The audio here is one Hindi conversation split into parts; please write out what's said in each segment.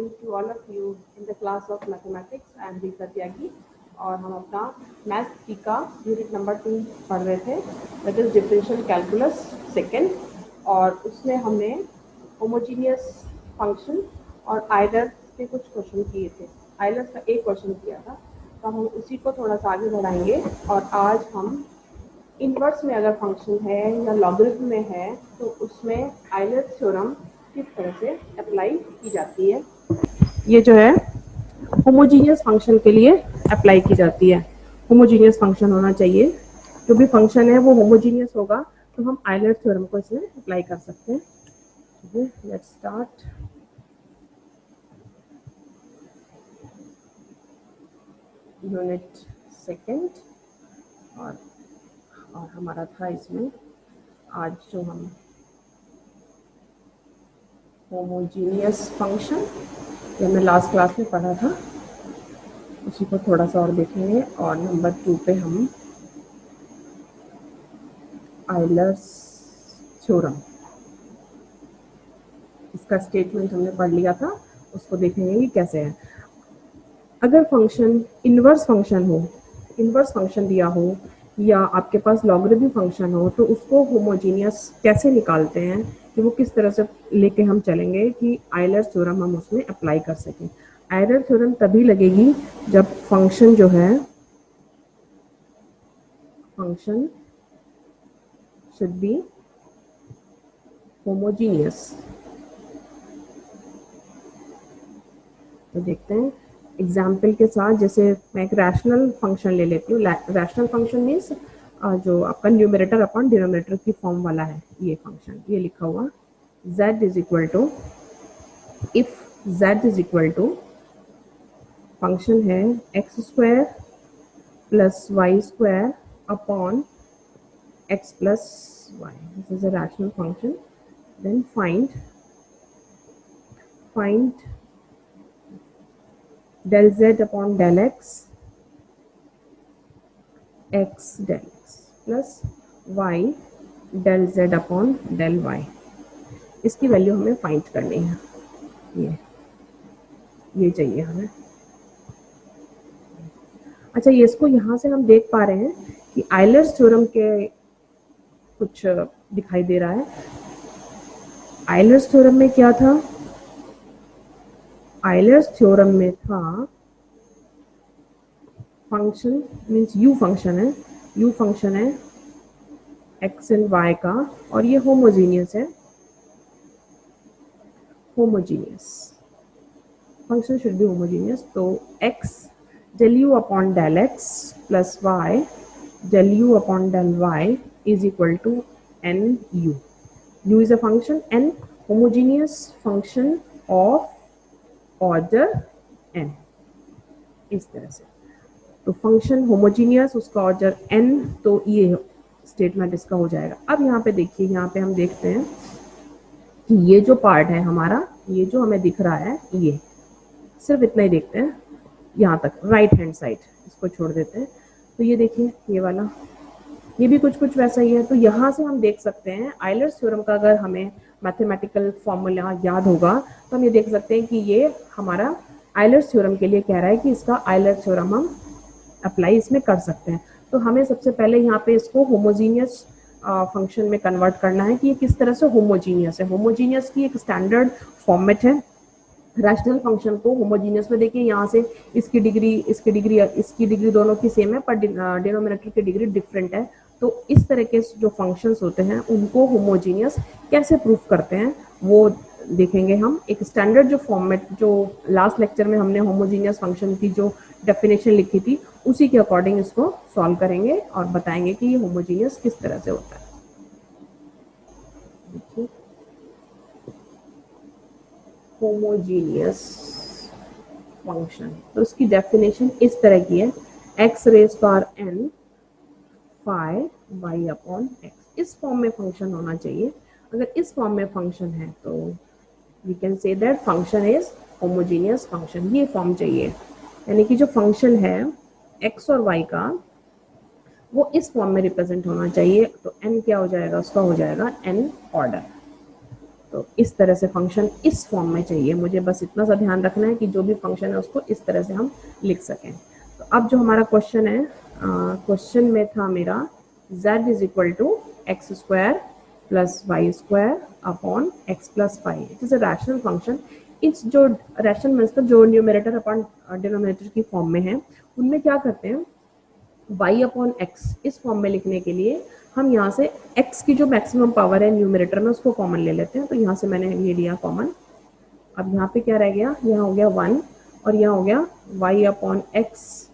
morning to all of you in the class of mathematics. I am Deepa Tyagi और हम अपना मैथ्स का यूनिट नंबर 2 पढ़ रहे थे, that is differential calculus second. और उसमें हमने होमोजीनियस फंक्शन और आइलर्स के कुछ क्वेश्चन किए थे। आइलर्स का एक क्वेश्चन किया था, तो हम उसी को थोड़ा सा आगे बढ़ाएंगे। और आज हम इनवर्स में अगर फंक्शन है या लॉगरिथम में है तो उसमें आइलर्स थ्योरम किस तरह से अप्लाई की जाती है, ये जो है होमोजीनियस फंक्शन के लिए अप्लाई की जाती है। होमोजीनियस फंक्शन होना चाहिए, जो भी फंक्शन है वो होमोजीनियस होगा तो हम आइलर्स थ्योरम को इसमें अप्लाई कर सकते हैं। Let's start. यूनिट सेकेंड और हमारा था इसमें आज जो हम होमोजीनियस फंक्शन, ये हमने लास्ट क्लास में पढ़ा था, उसी को थोड़ा सा और देखेंगे। और नंबर 2 पे हम आइलर्स थ्योरम, इसका स्टेटमेंट हमने पढ़ लिया था, उसको देखेंगे कि कैसे है। अगर फंक्शन इनवर्स फंक्शन हो, इनवर्स फंक्शन दिया हो या आपके पास लॉगरिथम फंक्शन हो, तो उसको होमोजीनियस कैसे निकालते हैं कि वो किस तरह से लेके हम चलेंगे कि आइलर्स थ्योरम हम उसमें अप्लाई कर सकें। आइलर थ्योरम तभी लगेगी जब फंक्शन जो है, फंक्शन शुड बी होमोजीनियस। तो देखते हैं एग्जाम्पल के साथ। जैसे मैं एक रैशनल फंक्शन ले लेती हूँ। रैशनल फंक्शन मीन्स जो आपका न्यूमरेटर अपॉन डिनोमिनेटर की फॉर्म वाला है ये फंक्शन। ये लिखा हुआ z is equal to, if z is equal to, function है x square plus y square upon x plus y. This is a rational function. Then find del z upon del x del x plus y del z upon del y। इसकी वैल्यू हमें फाइंड करनी है। ये चाहिए हमें। अच्छा, ये इसको यहाँ से हम देख पा रहे हैं कि आइलर्स थ्योरम के कुछ दिखाई दे रहा है। आइलर्स थ्योरम में क्या था? आइलर्स थ्योरम में था फंक्शन मीन्स u फंक्शन है, u फंक्शन है x एंड y का, और ये होमोजीनियस है। Homogeneous function should be homogeneous. तो x del u upon del x plus y del u upon del y is equal to n u. u is a function, n homogeneous function of order n। इस तरह से तो फंक्शन होमोजीनियस, उसका ऑर्डर n, तो ये स्टेटमेंट इसका हो जाएगा। अब यहाँ पे देखिए, यहाँ पे हम देखते हैं कि ये जो पार्ट है हमारा, ये जो हमें दिख रहा है, ये सिर्फ इतना ही देखते हैं यहाँ तक, राइट हैंड साइड इसको छोड़ देते हैं। तो ये देखिए, ये वाला, ये भी कुछ वैसा ही है। तो यहाँ से हम देख सकते हैं आइलर्स थ्योरम का अगर हमें मैथमेटिकल फॉर्मूला याद होगा तो हम ये देख सकते हैं कि ये हमारा आइलर्स थ्योरम के लिए कह रहा है कि इसका आइलर्स थ्योरम हम अप्लाई इसमें कर सकते हैं। तो हमें सबसे पहले यहाँ पे इसको होमोजीनियस फंक्शन में कन्वर्ट करना है कि ये किस तरह से होमोजीनियस है। होमोजीनियस की एक स्टैंडर्ड फॉर्मेट है रैशनल फंक्शन को होमोजीनियस में। देखिए यहाँ से इसकी डिग्री दोनों की सेम है, पर डिनोमिनेटर की डिग्री डिफरेंट है। तो इस तरह के जो फंक्शंस होते हैं उनको होमोजीनियस कैसे प्रूफ करते हैं वो देखेंगे हम। एक स्टैंडर्ड जो फॉर्मेट, जो लास्ट लेक्चर में हमने होमोजीनियस फंक्शन की जो डेफिनेशन लिखी थी, उसी के अकॉर्डिंग इसको सॉल्व करेंगे और बताएंगे कि ये होमोजीनियस किस तरह से होता है। देखिए, होमोजीनियस फंक्शन, तो इसकी डेफिनेशन इस तरह की है, x raise power n phi y upon x। इस फॉर्म में फंक्शन होना चाहिए। अगर इस फॉर्म में फंक्शन है तो we can say that function is homogeneous function. ये फॉर्म चाहिए, यानी कि जो फंक्शन है x और y का, वो इस फॉर्म में रिप्रेजेंट होना चाहिए। तो n क्या हो जाएगा? उसका हो जाएगा n ऑर्डर। तो इस तरह से फंक्शन इस फॉर्म में चाहिए मुझे, बस इतना सा ध्यान रखना है कि जो भी फंक्शन है उसको इस तरह से हम लिख सकें। तो अब जो हमारा क्वेश्चन है, क्वेश्चन में था मेरा z is equal to x square plus y square upon x plus 5। It is a rational function. इस जो रैशनल मतलब जो न्यूमरेटर अपॉन डिनोमिनेटर की फॉर्म में है, उनमें क्या करते हैं, y अपॉन एक्स इस फॉर्म में लिखने के लिए हम यहाँ से x की जो मैक्सिमम पावर है न्यूमरेटर में उसको कॉमन ले लेते हैं। तो यहाँ से मैंने ये लिया कॉमन। अब यहाँ पे क्या रह गया, यहाँ हो गया 1 और यहाँ हो गया y upon x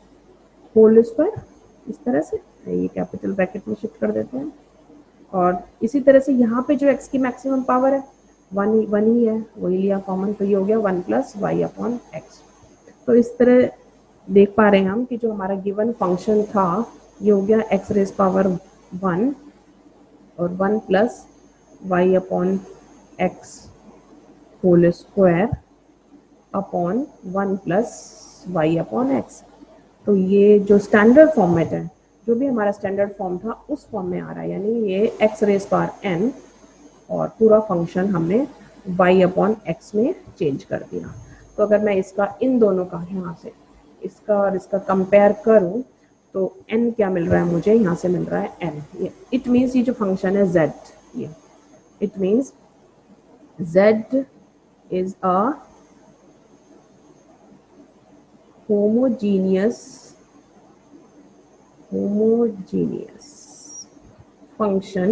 whole square. इस तरह से ये कैपिटल ब्रैकेट में शिफ्ट कर देते हैं। और इसी तरह से यहाँ पे जो x की मैक्सिमम पावर है 1 ही है, वही लिया कॉमन। तो ये हो गया 1 प्लस वाई अपॉन एक्स। तो इस तरह देख पा रहे हैं हम कि जो हमारा गिवन फंक्शन था ये हो गया एक्स रेज पावर 1 और 1 plus y upon x whole square upon 1 plus y upon x. तो ये जो स्टैंडर्ड फॉर्मेट है, जो भी हमारा स्टैंडर्ड फॉर्म था उस फॉर्म में आ रहा है, यानी ये एक्स रेज पावर n और पूरा फंक्शन हमने y अपॉन एक्स में चेंज कर दिया। तो अगर मैं इसका इन दोनों का यहाँ से इसका और इसका कंपेयर करूँ तो n क्या मिल रहा है मुझे, यहाँ से मिल रहा है n। इट मीन्स ये जो फंक्शन है z, ये it means z is a homogeneous function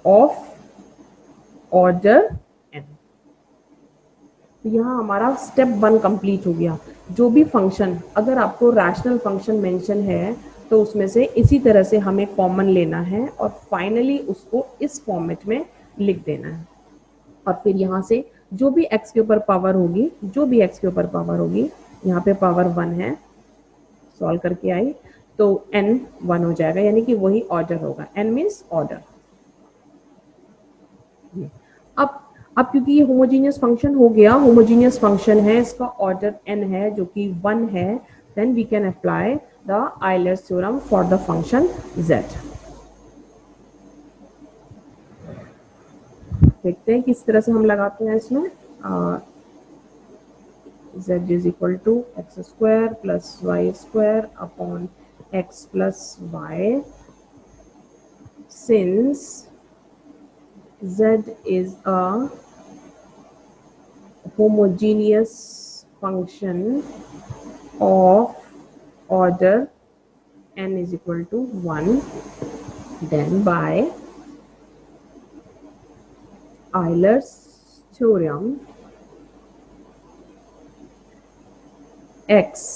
of order n। तो यहाँ हमारा स्टेप 1 कंप्लीट हो गया। जो भी फंक्शन, अगर आपको रैशनल फंक्शन मेंशन है तो उसमें से इसी तरह से हमें कॉमन लेना है और फाइनली उसको इस फॉर्मेट में लिख देना है। और फिर यहाँ से जो भी x के ऊपर पावर होगी, जो भी x के ऊपर पावर होगी, यहाँ पे पावर 1 है, सॉल्व करके आई तो n 1 हो जाएगा, यानी कि वही ऑर्डर होगा। n means order. अब क्योंकि ये होमोजीनियस फंक्शन हो गया, होमोजीनियस फंक्शन है, इसका ऑर्डर n है जो कि 1 है, then we can apply the Euler's theorem for the function z। देखते हैं किस तरह से हम लगाते हैं इसमें। z is equal to x square plus y square upon x plus y. Since z is a homogeneous function of order n is equal to 1, then by Euler's theorem x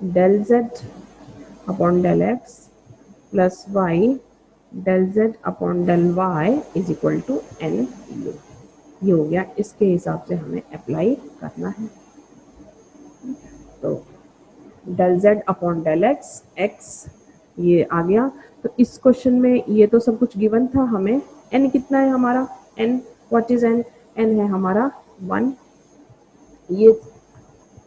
del z upon del x plus y del z upon del y is equal to n u। ये हो गया, इसके हिसाब से हमें अप्लाई करना है। तो del z upon del x, x ये आ गया। तो इस क्वेश्चन में ये तो सब कुछ गिवन था हमें। n कितना है हमारा, n what is n, n है हमारा 1। ये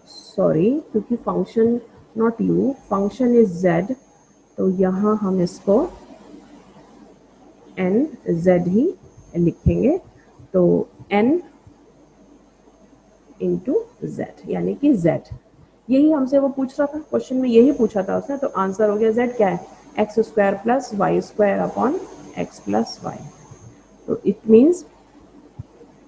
सॉरी, क्योंकि function not u, function is z, तो यहाँ हम इसको n z ही लिखेंगे। तो n इंटू z, यानी कि z, यही हमसे वो पूछ रहा था क्वेश्चन में, यही पूछा था उसने। तो आंसर हो गया z क्या है, x square plus y square upon x plus y. तो इट मीन्स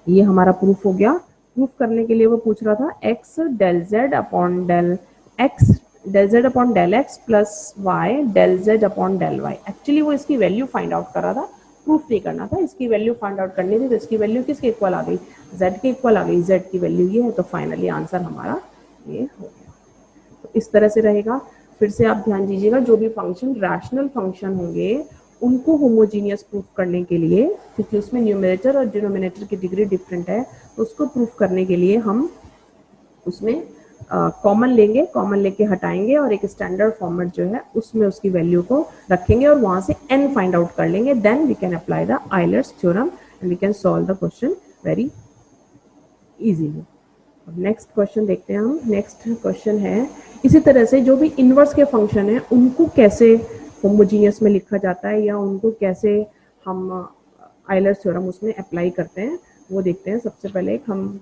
ये हमारा प्रूफ हो गया। प्रूफ करने के लिए वो पूछ रहा था x del z upon del x, del z upon del x plus y del z upon del y. Actually वो इसकी वैल्यू फाइंड आउट कर रहा था, प्रूफ नहीं करना था। इसकी वैल्यू फाइंड आउट करनी थी, तो इसकी वैल्यू किसके इक्वल आ गई, z के इक्वल आ गई। z की वैल्यू ये है, तो फाइनली आंसर हमारा ये हो गया। तो इस तरह से रहेगा। फिर से आप ध्यान दीजिएगा, जो भी फंक्शन रैशनल फंक्शन होंगे उनको होमोजीनियस प्रूफ करने के लिए, क्योंकि उसमें न्यूमरेटर और डिनोमिनेटर की डिग्री डिफरेंट है, तो उसको प्रूफ करने के लिए हम उसमें कॉमन लेंगे, कॉमन लेके हटाएंगे और एक स्टैंडर्ड फॉर्मेट जो है उसमें उसकी वैल्यू को रखेंगे और वहां से n फाइंड आउट कर लेंगे। Then we can apply the Euler's theorem and we can solve the question very easily. अब नेक्स्ट क्वेश्चन देखते हैं हम। नेक्स्ट क्वेश्चन है, इसी तरह से जो भी इनवर्स के फंक्शन है उनको कैसे होमोजीनियस में लिखा जाता है या उनको कैसे हम आयलर्स थ्योरम उसमें अप्लाई करते हैं। वो देखते हैं। सबसे पहले हम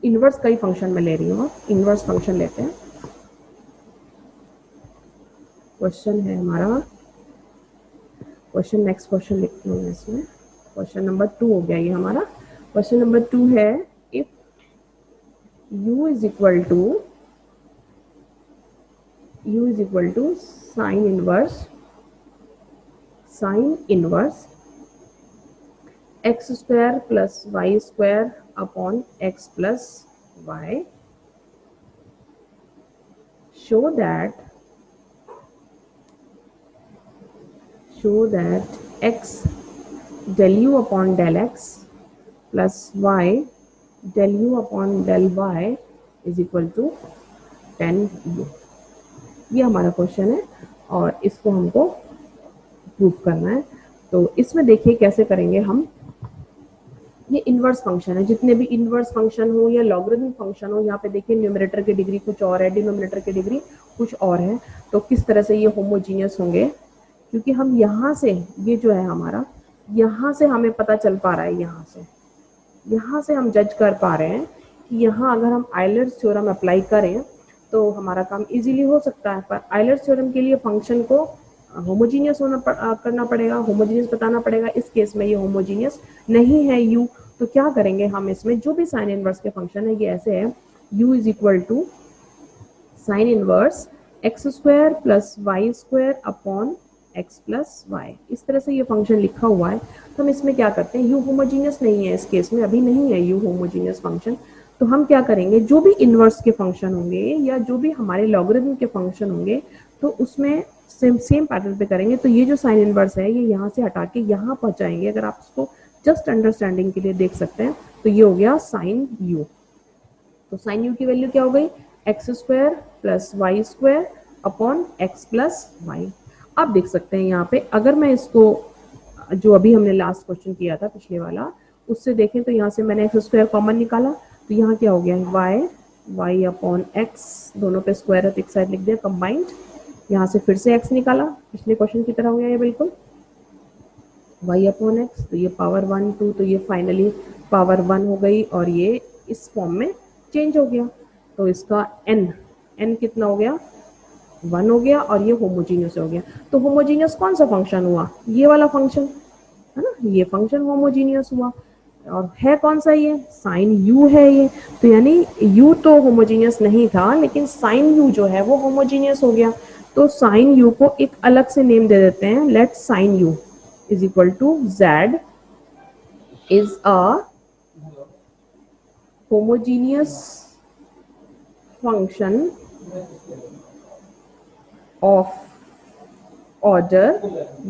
इनवर्स का ही फंक्शन में ले रही हूँ, इनवर्स फंक्शन लेते हैं। क्वेश्चन है हमारा, क्वेश्चन नेक्स्ट क्वेश्चन लिखती हूँ इसमें। क्वेश्चन नंबर 2 हो गया ये हमारा। क्वेश्चन नंबर 2 है, if u is equal to sine inverse x square plus y square upon x plus y, show that x del u upon del x plus y del u upon del y is equal to 10u। ये हमारा क्वेश्चन है और इसको हमको प्रूव करना है। तो इसमें देखिए कैसे करेंगे हम। ये इनवर्स फंक्शन है, जितने भी इनवर्स फंक्शन हो या लॉगरिथमिक फंक्शन हो, यहाँ पे देखिए न्यूमरेटर की डिग्री कुछ और है, डिनोमिनेटर की डिग्री कुछ और है। तो किस तरह से ये होमोजीनियस होंगे, क्योंकि हम यहाँ से, ये जो है हमारा, यहाँ से हमें पता चल पा रहा है, यहाँ से हम जज कर पा रहे हैं कि यहाँ अगर हम आयलर्स थ्योरम अप्लाई करें तो हमारा काम इजीली हो सकता है। पर आयलर्स थ्योरम के लिए फंक्शन को होमोजीनियस करना पड़ेगा, होमोजीनियस बताना पड़ेगा। इस केस में ये होमोजीनियस नहीं है u, तो क्या करेंगे हम, इसमें जो भी साइन इनवर्स के फंक्शन है ये ऐसे है, u is equal to sine inverse x square plus y square upon x plus y. इस तरह से ये फंक्शन लिखा हुआ है। तो हम इसमें क्या करते हैं, u होमोजीनियस नहीं है इस केस में, अभी नहीं है u होमोजीनियस फंक्शन। तो हम क्या करेंगे, जो भी इनवर्स के फंक्शन होंगे या जो भी हमारे लॉगरिथम के फंक्शन होंगे तो उसमें सेम पैटर्न पे करेंगे। तो ये जो साइन इनवर्स है ये यहाँ से हटा के यहाँ पहुँचाएंगे। अगर आप इसको जस्ट अंडरस्टैंडिंग के लिए देख सकते हैं तो ये हो गया साइन u। तो साइन u की वैल्यू क्या हो गई, x square plus y square upon x plus y. आप देख सकते हैं यहाँ पे, अगर मैं इसको, जो अभी हमने लास्ट क्वेश्चन किया था पिछले वाला, उससे देखें तो यहाँ से मैंने एक्स स्क्वायर कॉमन निकाला, तो यहाँ क्या हो गया, वाई अपॉन एक्स, दोनों पे स्क्वायर है तो एक साइड लिख दिया कंबाइंड। यहाँ से फिर से एक्स निकाला, पिछले क्वेश्चन की तरह हो गया ये बिल्कुल, वाई अपॉन एक्स, तो ये पावर 1 2, तो ये फाइनली पावर 1 हो गई और ये इस फॉर्म में चेंज हो गया। तो इसका n कितना हो गया, 1 हो गया और ये होमोजीनियस हो गया। तो होमोजीनियस कौन सा फंक्शन हुआ, ये वाला फंक्शन है ना, ये फंक्शन होमोजीनियस हुआ। और है कौन सा, ये साइन u है ये। तो यानी u तो होमोजीनियस नहीं था, लेकिन साइन u जो है वो होमोजीनियस हो गया। तो साइन u को एक अलग से नेम दे देते हैं, let sine u is equal to z is a homogeneous function of order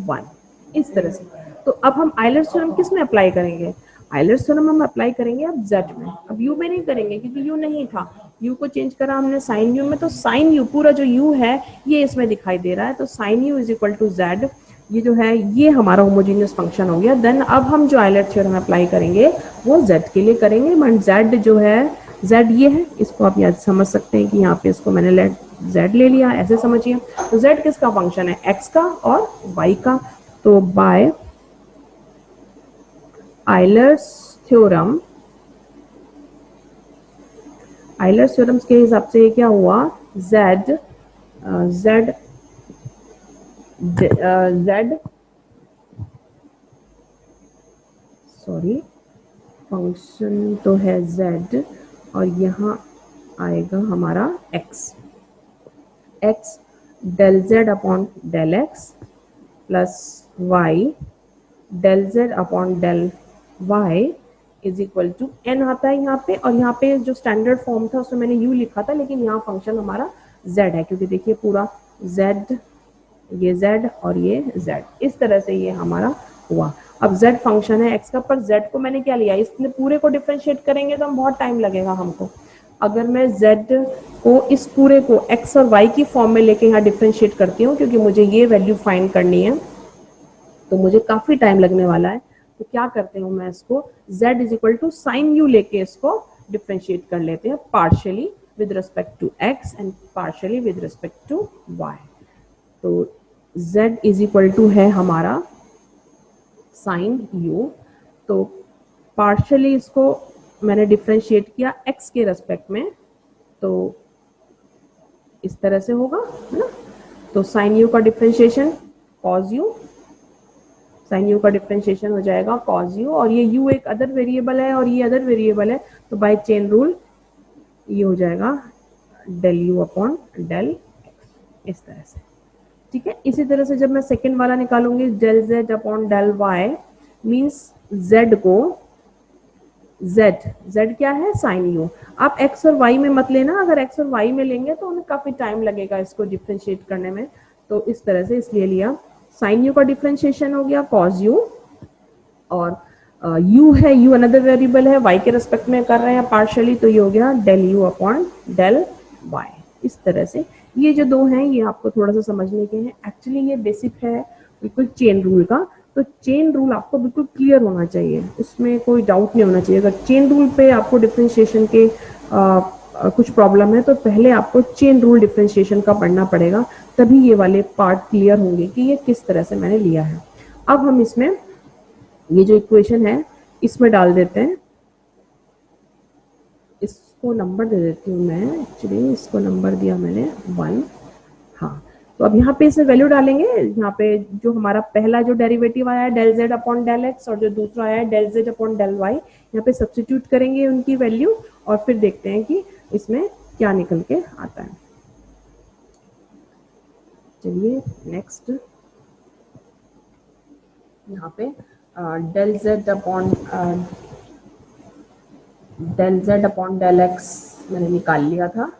1, इस तरह से। तो अब हम आयलर्स थ्योरम किस में अप्लाई करेंगे, आयलर्स थ्योरम हम अप्लाई करेंगे अब z में। अब u में नहीं करेंगे क्योंकि u नहीं था, u को चेंज करा हमने साइन u में। तो साइन u, पूरा जो u है ये इसमें दिखाई दे रहा है। तो sine u is equal to z, ये जो है ये हमारा होमोजीनियस फंक्शन हो गया। देन अब हम जो आयलर्स थ्योरम अप्लाई करेंगे वो z के लिए करेंगे। बट z जो है, z ये है, इसको आप याद समझ सकते हैं कि यहाँ पे इसको मैंने लेट z ले लिया, ऐसे समझिए। तो z किसका फंक्शन है, x का और y का। तो by Euler's theorem, Euler's theorem के हिसाब से क्या हुआ, z सॉरी, फंक्शन तो है z और यहाँ आएगा हमारा x del z upon del x plus y del z upon del y is equal to n आता है यहाँ पे। और यहाँ पे जो स्टैंडर्ड फॉर्म था उसमें मैंने u लिखा था, लेकिन यहाँ फंक्शन हमारा z है, क्योंकि देखिए पूरा z, ये z और ये z, इस तरह से ये हमारा हुआ। अब z फंक्शन है x का, पर z को मैंने क्या लिया, इसलिए पूरे को डिफरेंशिएट करेंगे तो हम बहुत टाइम लगेगा हमको। अगर मैं z को इस पूरे को x और y की फॉर्म में लेके यहाँ डिफरेंशिएट करती हूँ, क्योंकि मुझे ये वैल्यू फाइंड करनी है, तो मुझे काफी टाइम लगने वाला है। तो क्या करते हूँ मैं, इसको z is equal to sine u लेके इसको डिफरेंशिएट कर लेते हैं, partially with respect to x and partially with respect to y। तो z इज इक्वल टू है हमारा साइन u। तो पार्शियली इसको मैंने डिफ्रेंशिएट किया x के रेस्पेक्ट में, तो इस तरह से होगा, है ना। तो साइन यू का differentiation cos u, sine u का डिफ्रेंशिएशन हो जाएगा कॉज यू, और ये यू एक अदर वेरिएबल है और ये अदर वेरिएबल है, तो बाय चेन रूल ये हो जाएगा del u upon del x, इस तरह से, ठीक है। इसी तरह से जब मैं सेकेंड वाला निकालूंगी del z upon del y, means z को जेड क्या है साइन यू। आप एक्स और वाई में मत लेना, अगर एक्स और वाई में लेंगे तो हमें काफी टाइम लगेगा इसको डिफ्रेंशिएट करने में, तो इस तरह से इसलिए लिया। साइन यू का डिफ्रेंशिएशन हो गया कॉज यू, और यू है, यू अनदर वेरिएबल है, y के रेस्पेक्ट में कर रहे हैं पार्शियली, तो ये हो गया del u upon del y। इस तरह से ये जो दो हैं ये आपको थोड़ा सा समझने के हैं। एक्चुअली ये बेसिक है बिल्कुल चेन रूल का, तो चेन रूल आपको बिल्कुल क्लियर होना चाहिए, उसमें कोई डाउट नहीं होना चाहिए। अगर चेन रूल पे आपको डिफ्रेंशिएशन के कुछ प्रॉब्लम है तो पहले आपको चेन रूल डिफ्रेंशिएशन का पढ़ना पड़ेगा, तभी ये वाले पार्ट क्लियर होंगे कि ये किस तरह से मैंने लिया है। अब हम इसमें ये जो इक्वेशन है इसमें डाल देते हैं, इसको नंबर दे देती हूँ मैं, एक्चुअली इसको नंबर दिया मैंने 1। हाँ, तो अब यहाँ पे इसे वैल्यू डालेंगे। यहाँ पे जो हमारा पहला जो डेरिवेटिव आया है del z upon del x, और जो दूसरा आया है del z upon del y, यहाँ पे सब्स्टिट्यूट करेंगे उनकी वैल्यू और फिर देखते हैं कि इसमें क्या निकल के आता है। चलिए नेक्स्ट, यहाँ पे del z upon del x मैंने निकाल लिया था,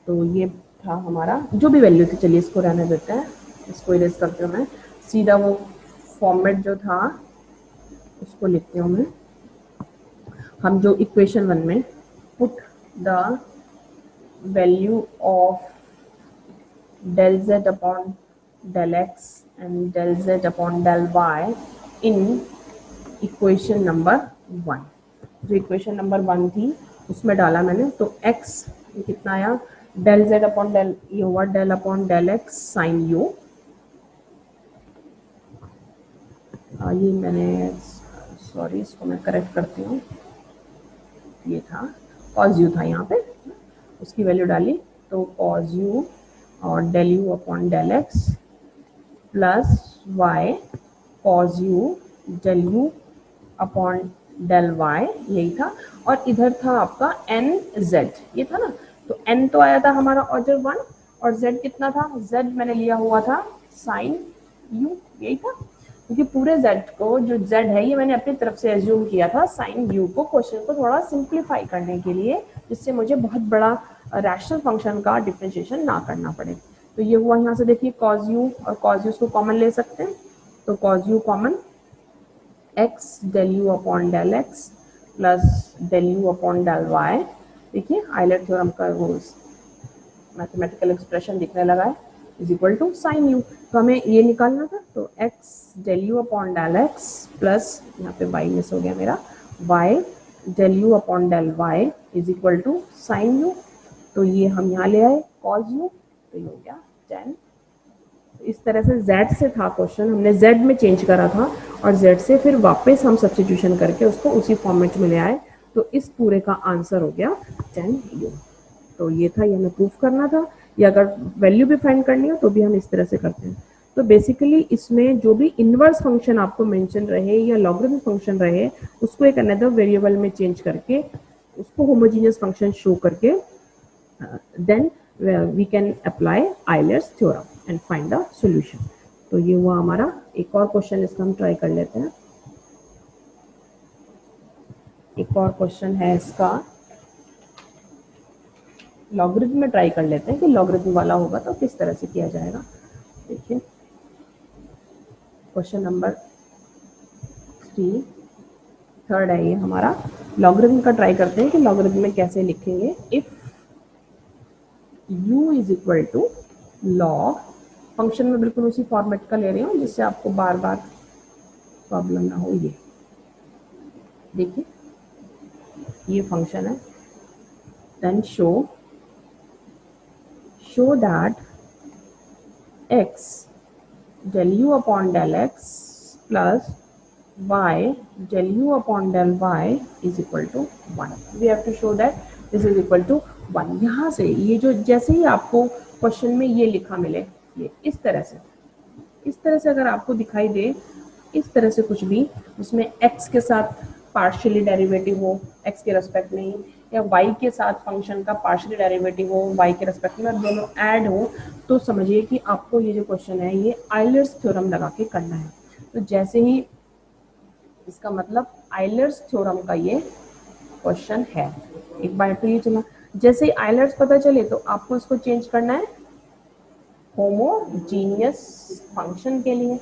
तो ये था हमारा जो भी वैल्यू थी। चलिए इसको रहने देते हैं, इसको इरेज करती हूँ मैं, सीधा वो फॉर्मेट जो था उसको लिखती हूँ मैं। हम जो इक्वेशन 1 में put the value of del z upon del x and del z upon del y in equation number 1, जो इक्वेशन नंबर 1 थी उसमें डाला मैंने, तो x कितना आया del z अपॉन del, ये हुआ del upon del x sine u, ये मैंने सॉरी इसको मैं करेक्ट करती हूँ, ये था cos u था यहाँ पे, उसकी वैल्यू डाली तो cos u और del u upon del x plus y cos u del u upon del y, यही था। और इधर था आपका n z, ये था ना, तो n तो आया था हमारा ऑर्डर 1, और z कितना था, z मैंने लिया हुआ था साइन u, यही था, क्योंकि पूरे z को जो z है ये मैंने अपनी तरफ से एज्यूम किया था साइन u को, क्वेश्चन को थोड़ा सिंप्लीफाई करने के लिए, जिससे मुझे बहुत बड़ा रैशनल फंक्शन का डिफरेंशिएशन ना करना पड़े। तो ये हुआ, यहाँ से देखिए cos u और cos u को कॉमन ले सकते हैं, तो cos u common, x del u upon del x plus del u upon del y, देखिए आइलर थ्योरम का वो मैथमेटिकल एक्सप्रेशन दिखने लगा है, is equal to sine u. तो हमें ये निकालना था, तो x del u upon del x plus, यहाँ पे y मिस हो गया मेरा, y del u upon del y is equal to sine u, तो ये हम यहाँ ले आए cos u, तो ये हो गया 10। इस तरह से z से था क्वेश्चन, हमने z में चेंज करा था और z से फिर वापस हम सब्स्टिट्यूशन करके उसको उसी फॉर्मेट में ले आए, तो इस पूरे का आंसर हो गया 10u। तो ये था, ये हमें प्रूफ करना था, या अगर वैल्यू भी फाइंड करनी हो तो भी हम इस तरह से करते हैं। तो बेसिकली इसमें जो भी इनवर्स फंक्शन आपको मेंशन रहे या लॉगरिथमिक फंक्शन रहे, उसको एक अनदर वेरिएबल में चेंज करके उसको होमोजेनियस फंक्शन शो करके then we can apply Euler's theorem and find the solution. तो ये हुआ हमारा। एक और क्वेश्चन इसका हम ट्राई कर लेते हैं। एक और क्वेश्चन है इसका, लॉगरिथम में ट्राई कर लेते हैं कि लॉगरिथम वाला होगा तो किस तरह से किया जाएगा। देखिए क्वेश्चन नंबर 3, थर्ड है ये हमारा। लॉगरिथम का ट्राई करते हैं कि लॉगरिथम में कैसे लिखेंगे। If u is equal to log, function में बिल्कुल उसी फॉर्मेट का ले रही हूँ जिससे आपको बार बार प्रॉब्लम ना हो। ये देखिए ये फंक्शन है, then show that x del u upon del x plus y del u upon del y is equal to 1. We have to show that this is equal to 1. यहाँ से ये जो जैसे ही आपको क्वेश्चन में ये लिखा मिले, ये इस तरह से अगर आपको दिखाई दे, इस तरह से कुछ भी जिसमें x के साथ पार्शियली डेरिवेटिव हो x के रेस्पेक्ट में ही, या y के साथ फंक्शन का पार्शियली डेरिवेटिव हो y के रेस्पेक्ट में, और दोनों ऐड हो, तो समझिए कि आपको ये जो क्वेश्चन है ये आइलर्स थ्योरम लगा के करना है. तो जैसे ही इसका मतलब आइलर्स थ्योरम का ये क्वेश्चन है. एक बार तो ये चला, जैसे ही आइलर्स पता चले तो आपको इसको चेंज करना है होमोजीनियस फंक्शन के लिए.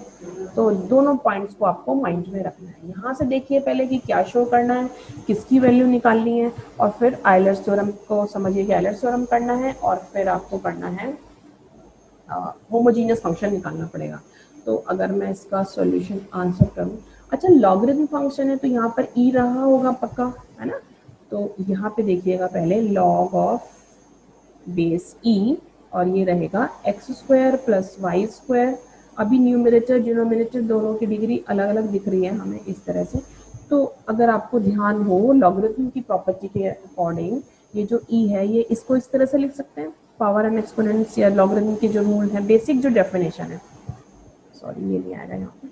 तो दोनों पॉइंट्स को आपको माइंड में रखना है. यहाँ से देखिए पहले कि क्या शो करना है, किसकी वैल्यू निकालनी है, और फिर आइलर्स थ्योरम को समझिए कि आइलर्स थ्योरम करना है, और फिर आपको करना है होमोजीनियस फंक्शन निकालना पड़ेगा. तो अगर मैं इसका सॉल्यूशन आंसर करूं, अच्छा लॉगरिथम फंक्शन है तो यहाँ पर ई रहा होगा पक्का, है ना. तो यहाँ पे देखिएगा पहले लॉग ऑफ बेस ई, और ये रहेगा x square plus y square. अभी न्यूमरेटर डिनोमिनेटर दोनों की डिग्री अलग अलग दिख रही है हमें इस तरह से. तो अगर आपको ध्यान हो लॉगरिथम की प्रॉपर्टी के अकॉर्डिंग, ये जो ई है ये इसको इस तरह से लिख सकते हैं, पावर एंड एक्सपोनेंट्स या लॉगरिथम के जो रूल है, बेसिक जो डेफिनेशन है, सॉरी ये नहीं आएगा यहाँ पे,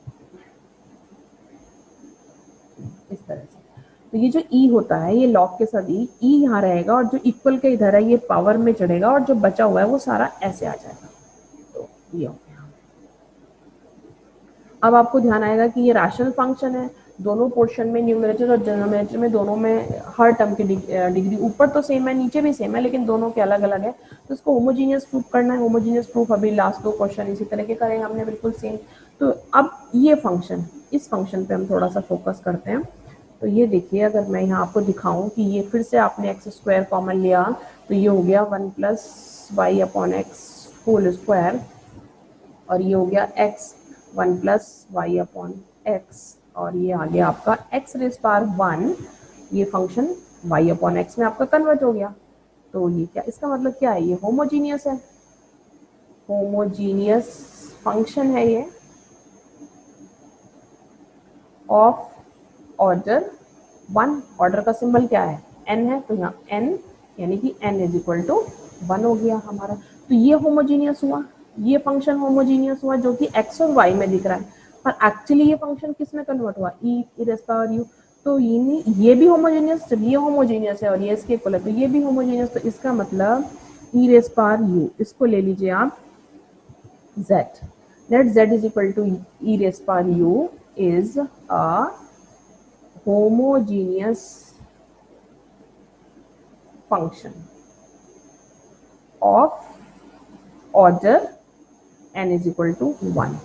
इस तरह से. तो ये जो ई होता है ये लॉग के साथ ई यहाँ रहेगा, और जो इक्वल के इधर है ये पावर में चढ़ेगा, और जो बचा हुआ है वो सारा ऐसे आ जाएगा. तो ये हो गया. अब आपको ध्यान आएगा कि ये रैशनल फंक्शन है, दोनों पोर्शन में न्यूमरेटर और डिनोमिनेटर में दोनों में हर टर्म की डिग्री ऊपर तो सेम है नीचे भी सेम है, लेकिन दोनों के अलग अलग है. तो इसको होमोजीनियस प्रूफ करना है. होमोजीनियस प्रूफ अभी लास्ट दो क्वेश्चन इसी तरह के करें हमने बिल्कुल सेम. तो अब ये फंक्शन, इस फंक्शन पे हम थोड़ा सा फोकस करते हैं. तो ये देखिए अगर मैं यहाँ आपको दिखाऊं कि ये फिर से आपने एक्स स्क्वायर कॉमन लिया, तो ये हो गया 1 plus y upon x whole square, और ये हो गया x 1 plus y upon x, और ये आ गया आपका एक्स रेस पावर 1. ये फंक्शन वाई अपॉन एक्स में आपका कन्वर्ट हो गया. तो ये क्या, इसका मतलब क्या है, ये होमोजीनियस है, होमोजीनियस फंक्शन है ये ऑफ ऑर्डर 1. ऑर्डर का सिंबल क्या है, n है, तो यहाँ n यानी कि n इज इक्वल टू 1 हो गया हमारा. तो ये होमोजीनियस हुआ, ये फंक्शन होमोजीनियस हुआ जो कि x और y में दिख रहा है, पर एक्चुअली ये फंक्शन किस में कन्वर्ट हुआ, e रेज़ पावर u. तो ये भी होमोजीनियस, जब ये होमोजीनियस है और ये इसके इक्वल है तो ये भी होमोजीनियस. तो इसका मतलब e रेज़ पावर u, इसको ले लीजिए आप z, let z is equal to e raise power u is a homogeneous function of order n is equal to 1.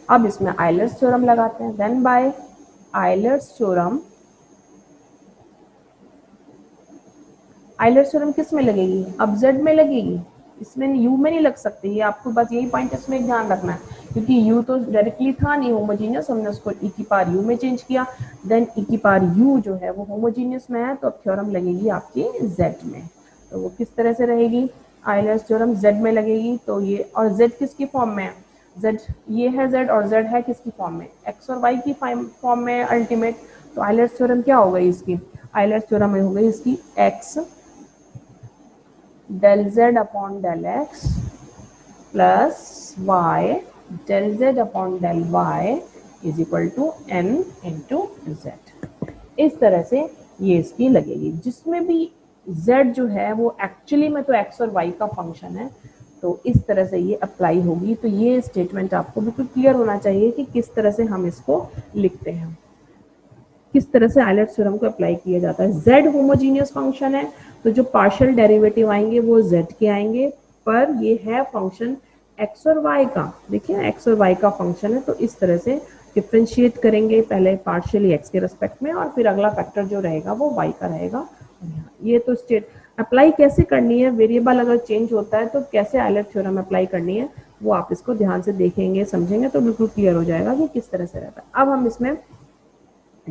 अब इसमें आइलर्स थ्योरम लगाते हैं. Then by Euler's theorem, Euler's theorem किस में लगेगी, अब z में लगेगी, इसमें u में नहीं लग सकती. ये आपको बस यही पॉइंट इसमें ध्यान रखना है, क्योंकि u तो डायरेक्टली था नहीं होमोजीनियस, हमने उसको e की पावर u में चेंज किया. देन e की पावर u जो है वो होमोजीनियस में है, तो अब थ्योरम लगेगी आपकी z में. तो वो किस तरह से रहेगी, आइलर्स थ्योरम z में लगेगी. तो ये, और z किसकी फॉर्म में है, z ये है z, और z है किसकी फॉर्म में, x और y की फॉर्म में अल्टीमेट. तो आइलर्स थ्योरम क्या हो गई इसकी, आइलर्स थ्योरम हो गई इसकी x del z upon del x plus y del z upon del y is equal to n into z. इस तरह से ये इसकी लगेगी, जिसमें भी z जो है वो एक्चुअली में तो x और y का फंक्शन है. तो इस तरह से ये अप्लाई होगी. तो ये स्टेटमेंट आपको बिल्कुल क्लियर होना चाहिए कि किस तरह से हम इसको लिखते हैं, किस तरह से आइलर्स थ्योरम को अप्लाई किया जाता है. z होमोजीनियस फंक्शन है, तो जो पार्शियल डेरिवेटिव आएंगे वो z के आएंगे, पर ये है फंक्शन x और y का. देखिए x और y का फंक्शन है, तो इस तरह से डिफ्रेंशिएट करेंगे, पहले पार्शियली x के रेस्पेक्ट में, और फिर अगला फैक्टर जो रहेगा वो y का रहेगा. ये तो स्टेट अप्लाई कैसे करनी है, वेरिएबल अगर चेंज होता है तो कैसे आइलर्स थ्योरम अप्लाई करनी है, वो आप इसको ध्यान से देखेंगे समझेंगे तो बिल्कुल क्लियर हो जाएगा कि किस तरह से रहता है. अब हम इसमें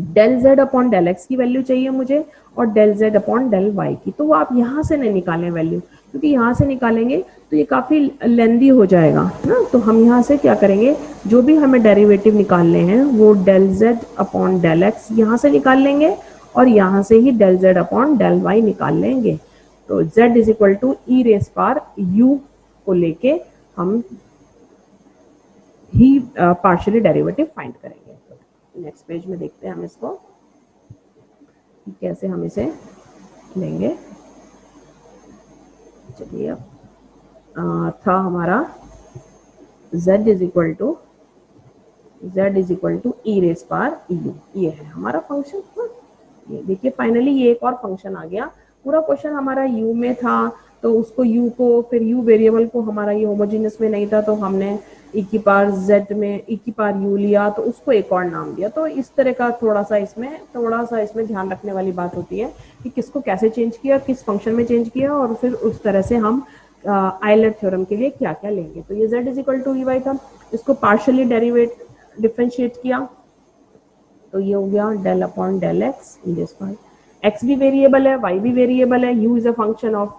del z upon del x की वैल्यू चाहिए मुझे और del z upon del y की, तो वो आप यहाँ से नहीं निकालें वैल्यू, क्योंकि यहाँ से निकालेंगे तो ये काफ़ी लेंदी हो जाएगा ना। तो हम यहाँ से क्या करेंगे, जो भी हमें डेरिवेटिव निकालने हैं वो del z upon del x यहाँ से निकाल लेंगे और यहाँ से ही del z upon del y निकाल लेंगे। तो z is equal to e raise par u को लेके हम ही पार्शियली डेरिवेटिव फाइंड करेंगे। नेक्स्ट पेज में देखते हैं हम इसको कैसे हम इसे लेंगे। चलिए अब था हमारा z is equal to e raise power u, ये है हमारा फंक्शन। ये देखिए फाइनली ये एक और फंक्शन आ गया। पूरा क्वेश्चन हमारा u में था, तो उसको u को फिर u वेरिएबल को हमारा ये होमोजेनियस में नहीं था, तो हमने e की पावर z में e की पावर u लिया, तो उसको एक और नाम दिया। तो इस तरह का थोड़ा सा इसमें ध्यान रखने वाली बात होती है कि किसको कैसे चेंज किया, किस फंक्शन में चेंज किया, और फिर उस तरह से हम आइलर थ्योरम के लिए क्या क्या लेंगे। तो ये z is equal to e y था, इसको पार्शियली डिफरेंशिएट किया तो ये हो गया del upon del x in this part. x भी वेरिएबल है, y भी वेरिएबल है, u is a function of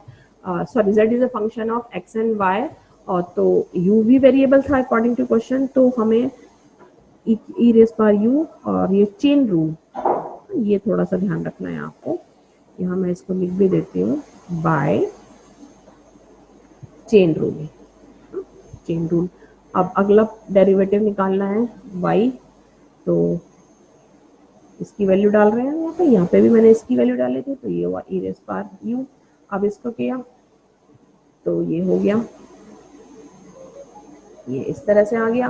z is a function of x and y, और तो u भी वेरिएबल था अकॉर्डिंग टू क्वेश्चन। तो हमें ई रेस पार u और ये चेन रूल, ये थोड़ा सा ध्यान रखना है आपको। यहाँ मैं इसको लिख भी देती हूँ, by chain rule. Chain rule. अब अगला डेरिवेटिव निकालना है y, तो इसकी वैल्यू डाल रहे हैं यहाँ पे भी मैंने इसकी वैल्यू डाली थी, तो ये हुआ ई रेस पार u। अब इसको किया तो ये हो गया, ये इस तरह से आ गया।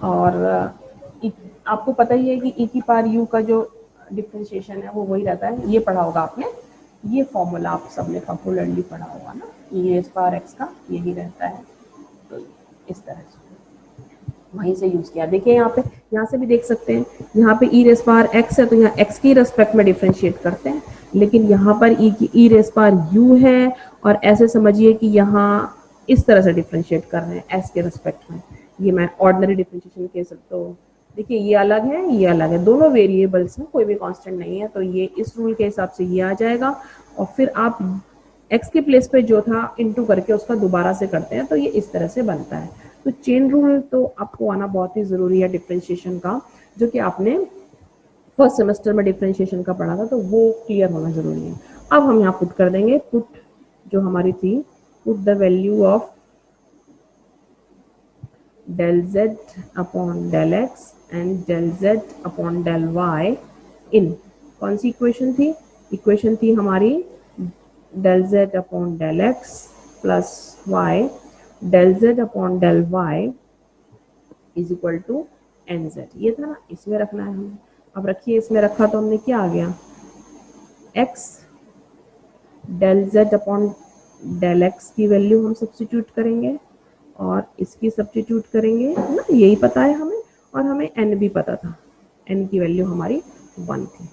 और आपको पता ही है कि e की पावर u का जो डिफरेंशिएशन है वो वही रहता है, ये पढ़ा होगा आपने, ये फॉर्मूला आप सबने पॉपुलरली पढ़ा होगा ना, e रेस पावर x का यही रहता है। तो इस तरह से वहीं से यूज किया। देखिए यहाँ से भी देख सकते हैं, यहाँ पे ई रेस पावर x है तो यहाँ x की रेस्पेक्ट में डिफरेंशिएट करते हैं, लेकिन यहाँ पर ई रेस पावर u है और ऐसे समझिए कि यहाँ इस तरह से डिफरेंशिएट कर रहे हैं s के रेस्पेक्ट में। ये मैं ऑर्डिनरी डिफरेंशिएशन कह सकता हूँ। देखिए ये अलग है, ये अलग है, दोनों वेरिएबल्स हैं, कोई भी कांस्टेंट नहीं है, तो ये इस रूल के हिसाब से ये आ जाएगा। और फिर आप x के प्लेस पे जो था इंटू करके उसका दोबारा से करते हैं, तो ये इस तरह से बनता है। तो चेन रूल तो आपको आना बहुत ही जरूरी है डिफरेंशिएशन का, जो कि आपने फर्स्ट सेमेस्टर में डिफरेंशिएशन का पढ़ा था, तो वो क्लियर होना जरूरी है। अब हम यहाँ पुट कर देंगे, पुट जो हमारी थी, put the value of del z upon del x and del z upon del y in कौन सी इक्वेशन थी? इक्वेशन थी हमारी del z upon del x plus y del z upon del y is equal to nz। ये था ना, इसमें रखना है हमें। अब रखिए, इसमें रखा तो हमने क्या आ गया, x del z upon del x की वैल्यू हम सब्स्टिट्यूट करेंगे और इसकी सब्स्टिट्यूट करेंगे ना, यही पता है हमें, और हमें n भी पता था, n की वैल्यू हमारी 1 थी।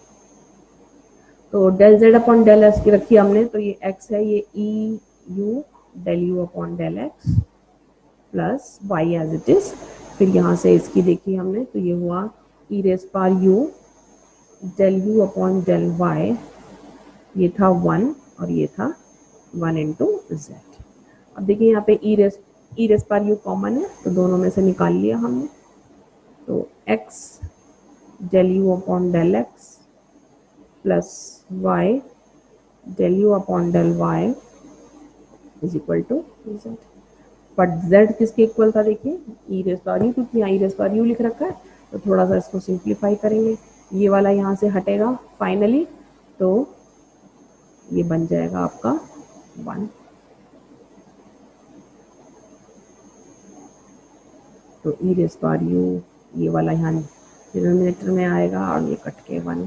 तो del z upon del x की रखी हमने, तो ये x है, ये e u del u upon del x plus y as it is. फिर यहाँ से इसकी देखी हमने, तो ये हुआ e रेस पार u del u upon del y, ये था 1 और ये था 1 इंटू z। अब देखिए यहाँ पे ई रेस पार u कॉमन है, तो दोनों में से निकाल लिया हमने, तो x del u upon del x plus y del u upon del y is equal to z। But z किसके इक्वल था? देखिए ई रेस पार u, क्योंकि यहाँ ई रेस पार u लिख रखा है, तो थोड़ा सा इसको सिंप्लीफाई करेंगे, ये वाला यहाँ से हटेगा फाइनली, तो ये बन जाएगा आपका 1। तो ई रेस पार u ये वाला यहाँ डिनोमिनेटर में आएगा और ये कट के 1,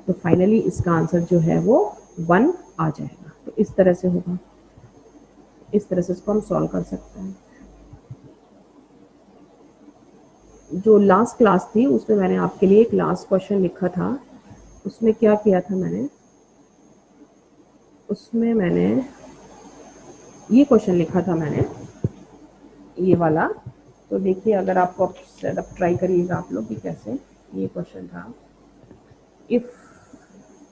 तो फाइनली इसका आंसर जो है वो 1 आ जाएगा। तो इस तरह से होगा, इस तरह से इसको हम सॉल्व कर सकते हैं। जो लास्ट क्लास थी उसमें मैंने आपके लिए एक लास्ट क्वेश्चन लिखा था, उसमें क्या किया था मैंने, उसमें मैंने ये क्वेश्चन लिखा था मैंने, ये वाला। तो देखिए अगर आपको सेटअप ट्राई करिएगा आप लोग कि कैसे, ये क्वेश्चन था if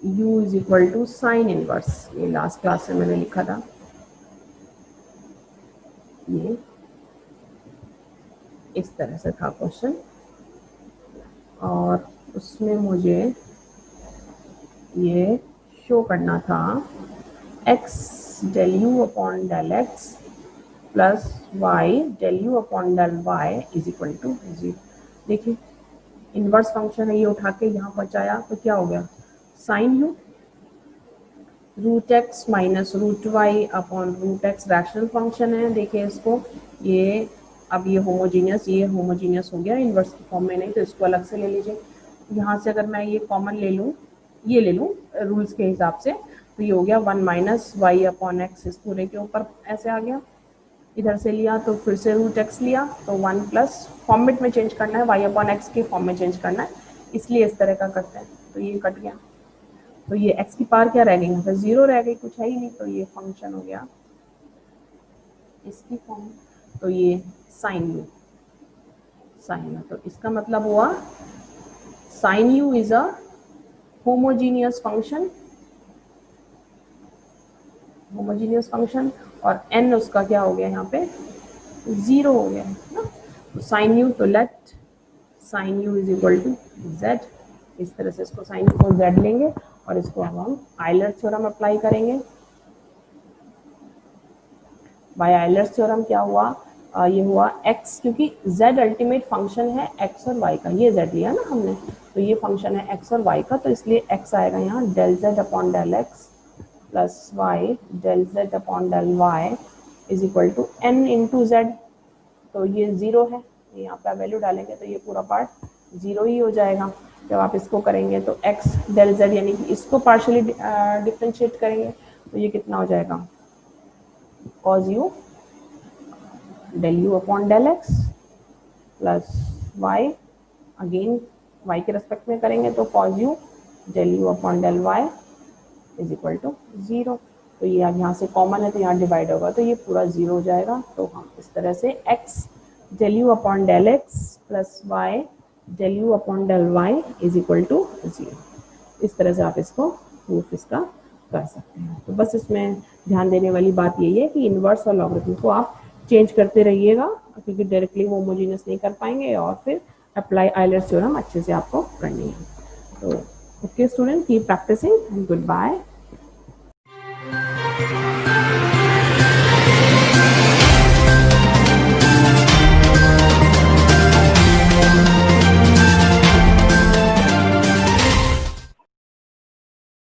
u is equal to sine inverse, ये लास्ट क्लास में मैंने लिखा था, ये इस तरह से था क्वेश्चन, और उसमें मुझे ये शो करना था x del u upon del x plus y del u upon del y is equal to 0। देखिए इनवर्स फंक्शन है, ये उठा के यहाँ पहुँचाया तो क्या हो गया, sine u root x minus root y upon root x rational function है। देखिए इसको, ये अब ये होमोजीनियस हो गया, इन्वर्स की फॉर्म में नहीं, तो इसको अलग से ले लीजिए। यहाँ से अगर मैं ये कॉमन ले लूँ, ये ले लूँ रूल्स के हिसाब से, तो ये हो गया 1 माइनस वाई अपॉन एक्स, इस पूरे के ऊपर ऐसे आ गया। इधर से लिया तो फिर से रूट एक्स लिया, तो 1 प्लस फॉर्मेट में चेंज करना है, वाई अपॉन एक्स के फॉर्म में चेंज करना है, इसलिए इस तरह का करते हैं। तो ये कट गया, तो ये x की पावर क्या रह गई, यहाँ पे 0 रह गई, कुछ है ही नहीं, तो ये फंक्शन हो गया इसकी फॉर्म। तो ये साइन यू, तो इसका मतलब हुआ sine u is a homogeneous function, और n उसका क्या हो गया, यहाँ पे 0 हो गया है ना। तो साइन यू, तो let sine u is equal to z, इस तरह से इसको साइन को z लेंगे और इसको अब हम आयलर थ्योरम अप्लाई करेंगे। बाय आयलर थ्योरम क्या हुआ, ये हुआ x, क्योंकि z अल्टीमेट फंक्शन है x और y का, ये z लिया ना हमने, तो ये फंक्शन है x और y का, तो इसलिए x आएगा यहाँ del z upon del x plus y del z upon del y is equal to n into z। तो ये 0 है, यहाँ पे वैल्यू डालेंगे तो ये पूरा पार्ट 0 ही हो जाएगा। जब आप इसको करेंगे तो x डेल z, यानी कि इसको पार्शियली डिफ्रेंशिएट करेंगे तो ये कितना हो जाएगा, cos u del u upon del x plus y, again y के रेस्पेक्ट में करेंगे तो cos u del u upon del y is equal to 0। तो ये अब यहाँ से कॉमन है तो यहाँ डिवाइड होगा तो ये पूरा 0 हो जाएगा। तो हम इस तरह से x del u upon del x plus y del u upon del y is equal to 0, इस तरह से आप इसको प्रूफ इसका कर सकते हैं। तो बस इसमें ध्यान देने वाली बात यही है कि इन्वर्स और लॉगरिथम को आप चेंज करते रहिएगा, क्योंकि डायरेक्टली वो होमोजेनियस नहीं कर पाएंगे, और फिर अप्लाई आयलर थ्योरम अच्छे से आपको करनी है। तो okay student, keep practising and good bye.